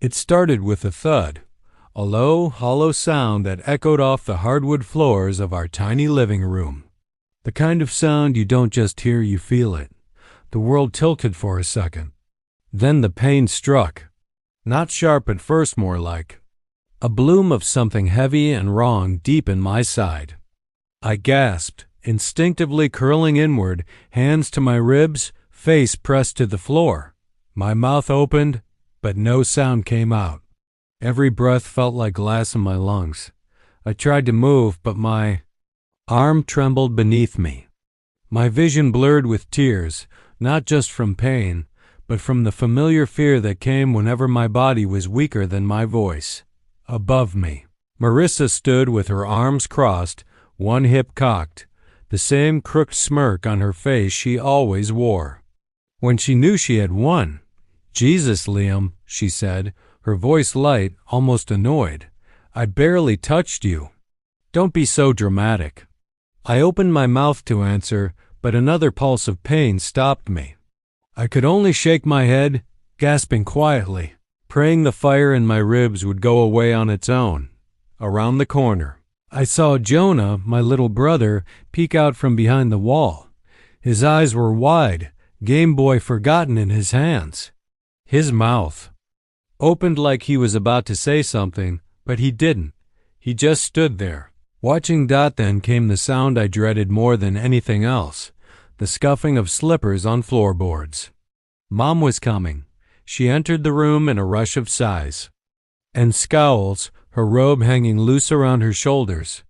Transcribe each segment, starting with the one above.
It started with a thud, a low, hollow sound that echoed off the hardwood floors of our tiny living room. The kind of sound you don't just hear, you feel it. The world tilted for a second. Then the pain struck. Not sharp at first, more like a bloom of something heavy and wrong deep in my side. I gasped, instinctively curling inward, hands to my ribs, face pressed to the floor. My mouth opened, but no sound came out. Every breath felt like glass in my lungs. I tried to move, but my arm trembled beneath me. My vision blurred with tears, not just from pain, but from the familiar fear that came whenever my body was weaker than my voice. Above me, Marissa stood with her arms crossed, one hip cocked, the same crooked smirk on her face she always wore. When she knew she had won, "Jesus, Liam," she said, her voice light, almost annoyed. "I barely touched you. Don't be so dramatic." I opened my mouth to answer, but another pulse of pain stopped me. I could only shake my head, gasping quietly, praying the fire in my ribs would go away on its own. Around the corner, I saw Jonah, my little brother, peek out from behind the wall. His eyes were wide, Game Boy forgotten in his hands. His mouth opened like he was about to say something, but he didn't. He just stood there, watching. Then came the sound I dreaded more than anything else, the scuffing of slippers on floorboards. Mom was coming. She entered the room in a rush of sighs and scowls, her robe hanging loose around her shoulders.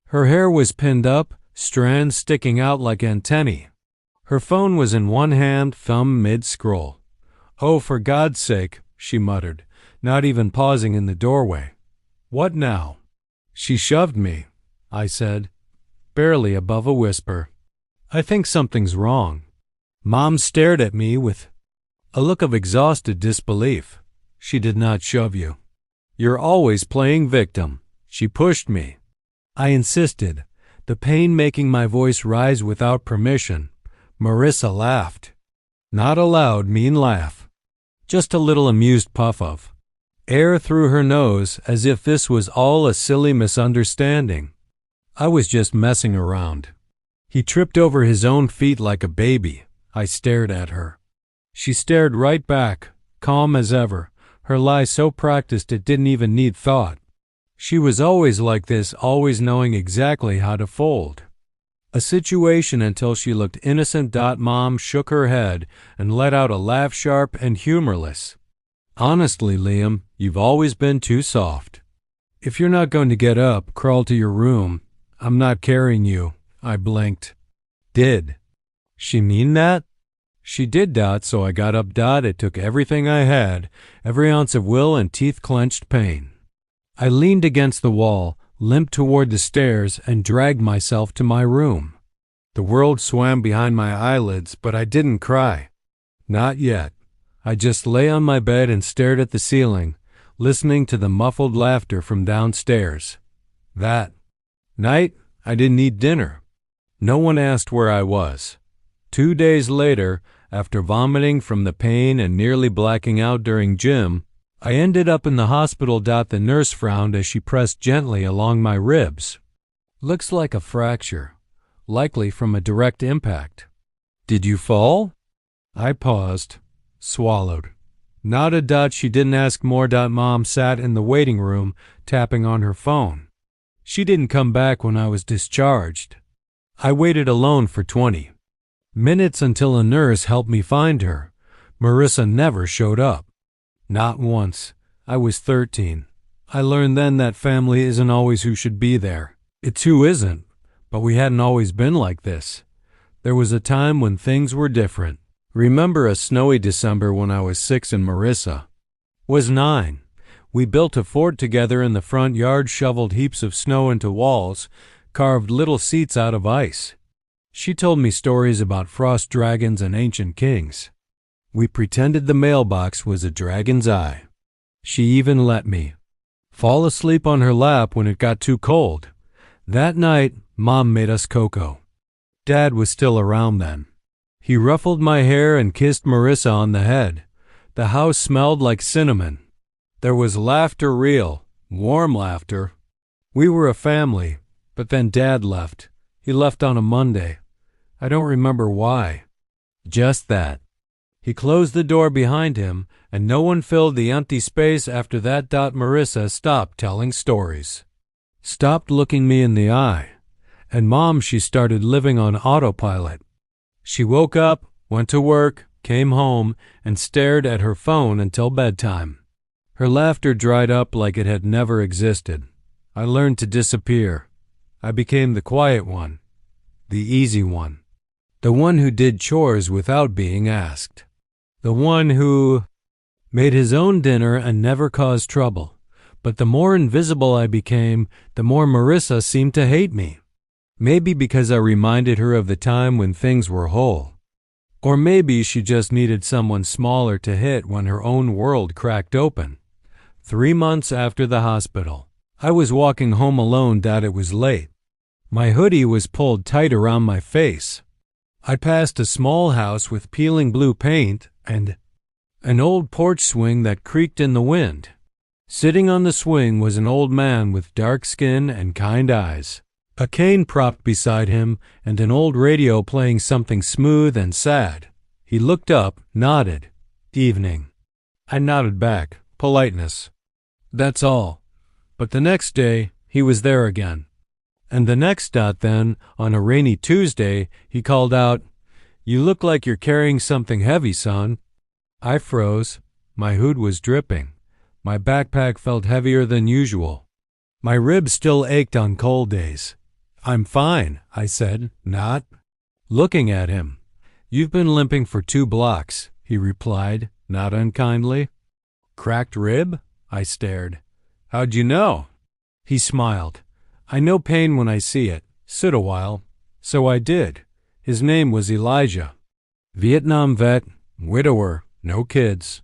Her hair was pinned up, strands sticking out like antennae. Her phone was in one hand, thumb mid-scroll. "Oh, for God's sake," she muttered, not even pausing in the doorway. "What now?" "She shoved me," I said, barely above a whisper. "I think something's wrong." Mom stared at me with a look of exhausted disbelief. "She did not shove you. You're always playing victim. She pushed me." I insisted, the pain making my voice rise without permission. Marissa laughed. Not a loud, mean laugh. Just a little amused puff of air through her nose, as if this was all a silly misunderstanding. I was just messing around. He tripped over his own feet like a baby. I stared at her. She stared right back, calm as ever, her lie so practiced it didn't even need thought. She was always like this, always knowing exactly how to fold a situation until she looked innocent. Mom shook her head and let out a laugh, sharp and humorless. "Honestly, Liam, you've always been too soft. If you're not going to get up, crawl to your room. I'm not carrying you." I blinked. Did she mean that? She did. So I got up. It took everything I had, every ounce of will and teeth-clenched pain. I leaned against the wall, limped toward the stairs, and dragged myself to my room. The world swam behind my eyelids, but I didn't cry. Not yet. I just lay on my bed and stared at the ceiling, listening to the muffled laughter from downstairs. That night, I didn't eat dinner. No one asked where I was. 2 days later, after vomiting from the pain and nearly blacking out during gym, I ended up in the hospital. The nurse frowned as she pressed gently along my ribs. "Looks like a fracture, likely from a direct impact." "Did you fall?" I paused, swallowed, nodded. She didn't ask more. Mom sat in the waiting room, tapping on her phone. She didn't come back when I was discharged. I waited alone for 20 minutes until a nurse helped me find her. Marissa never showed up. Not once. I was 13. I learned then that family isn't always who should be there. It's who isn't, but we hadn't always been like this. There was a time when things were different. Remember a snowy December when I was 6 and Marissa was 9. We built a fort together in the front yard, shoveled heaps of snow into walls, carved little seats out of ice. She told me stories about frost dragons and ancient kings. We pretended the mailbox was a dragon's eye. She even let me fall asleep on her lap when it got too cold. That night, Mom made us cocoa. Dad was still around then. He ruffled my hair and kissed Marissa on the head. The house smelled like cinnamon. There was laughter, real, warm laughter. We were a family, but then Dad left. He left on a Monday. I don't remember why. Just that. He closed the door behind him, and no one filled the empty space after that. Marissa stopped telling stories. Stopped looking me in the eye. And Mom, she started living on autopilot. She woke up, went to work, came home, and stared at her phone until bedtime. Her laughter dried up like it had never existed. I learned to disappear. I became the quiet one, the easy one, the one who did chores without being asked, the one who made his own dinner and never caused trouble. But the more invisible I became, the more Marissa seemed to hate me. Maybe because I reminded her of the time when things were whole. Or maybe she just needed someone smaller to hit when her own world cracked open. 3 months after the hospital, I was walking home alone. It was late. My hoodie was pulled tight around my face. I passed a small house with peeling blue paint and an old porch swing that creaked in the wind. Sitting on the swing was an old man with dark skin and kind eyes, a cane propped beside him, and an old radio playing something smooth and sad. He looked up, nodded. Evening. I nodded back. Politeness. That's all. But the next day, he was there again. And the next then, on a rainy Tuesday, he called out, "You look like you're carrying something heavy, son." I froze. My hood was dripping. My backpack felt heavier than usual. My ribs still ached on cold days. "I'm fine," I said, not looking at him. "You've been limping for 2 blocks," he replied, not unkindly. "Cracked rib?" I stared. "How'd you know?" He smiled. "I know pain when I see it. Sit a while." So I did. His name was Elijah. Vietnam vet, widower, no kids.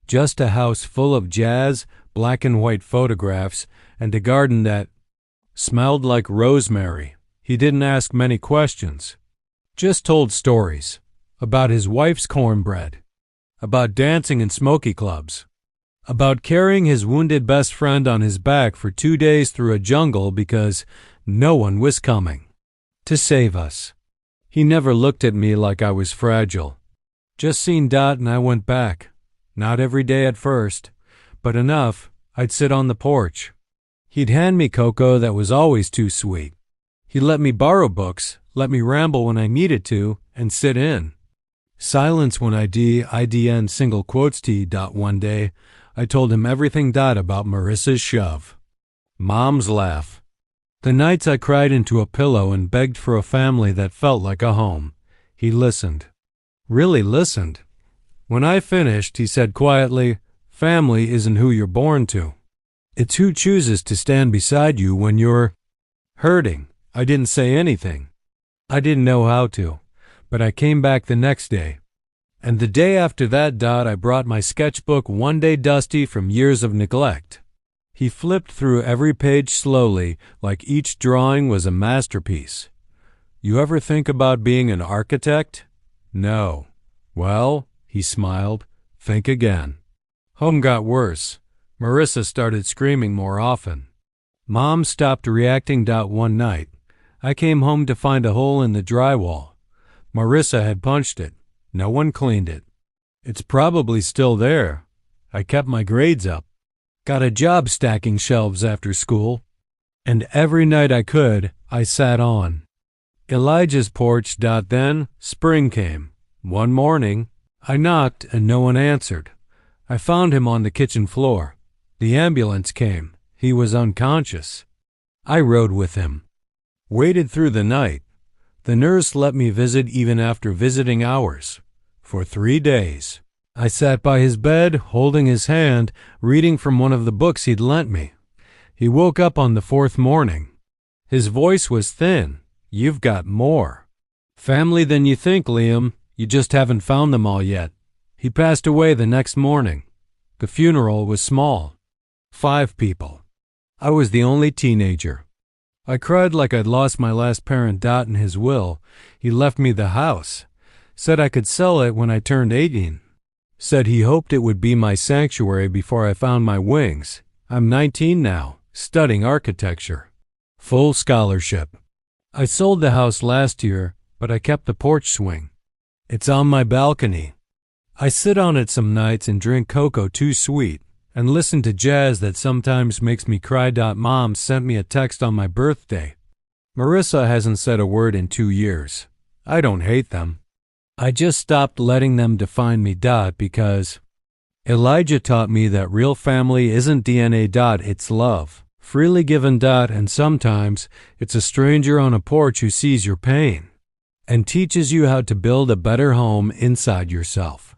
Just a house full of jazz, black and white photographs, and a garden that smelled like rosemary. He didn't ask many questions. Just told stories. About his wife's cornbread. About dancing in smoky clubs. About carrying his wounded best friend on his back for 2 days through a jungle because no one was coming to save us. He never looked at me like I was fragile. Just seen and I went back. Not every day at first, but enough I'd sit on the porch. He'd hand me cocoa that was always too sweet. He'd let me borrow books, let me ramble when I needed to, and sit in. Silence when IDN single quotes T. One day, I told him everything about Marissa's shove. Mom's laugh. The nights I cried into a pillow and begged for a family that felt like a home. He listened. Really listened. When I finished, he said quietly, "Family isn't who you're born to. It's who chooses to stand beside you when you're hurting." I didn't say anything. I didn't know how to, but I came back the next day. And the day after that, I brought my sketchbook one day dusty from years of neglect. He flipped through every page slowly, like each drawing was a masterpiece. "You ever think about being an architect?" "No." "Well," he smiled, "think again." Home got worse. Marissa started screaming more often. Mom stopped reacting. One night, I came home to find a hole in the drywall. Marissa had punched it. No one cleaned it. It's probably still there. I kept my grades up. Got a job stacking shelves after school. And every night I could, I sat on Elijah's porch. Then spring came. One morning, I knocked and no one answered. I found him on the kitchen floor. The ambulance came. He was unconscious. I rode with him. Waited through the night. The nurse let me visit even after visiting hours. For 3 days. I sat by his bed, holding his hand, reading from one of the books he'd lent me. He woke up on the 4th morning. His voice was thin. "You've got more family than you think, Liam. You just haven't found them all yet." He passed away the next morning. The funeral was small. 5 people. I was the only teenager. I cried like I'd lost my last parent. In his will, he left me the house. Said I could sell it when I turned 18. Said he hoped it would be my sanctuary before I found my wings. I'm 19 now, studying architecture. Full scholarship. I sold the house last year, but I kept the porch swing. It's on my balcony. I sit on it some nights and drink cocoa too sweet and listen to jazz that sometimes makes me cry. Mom sent me a text on my birthday. Marissa hasn't said a word in 2 years. I don't hate them. I just stopped letting them define me. Because Elijah taught me that real family isn't DNA. It's love, freely given. And sometimes it's a stranger on a porch who sees your pain and teaches you how to build a better home inside yourself.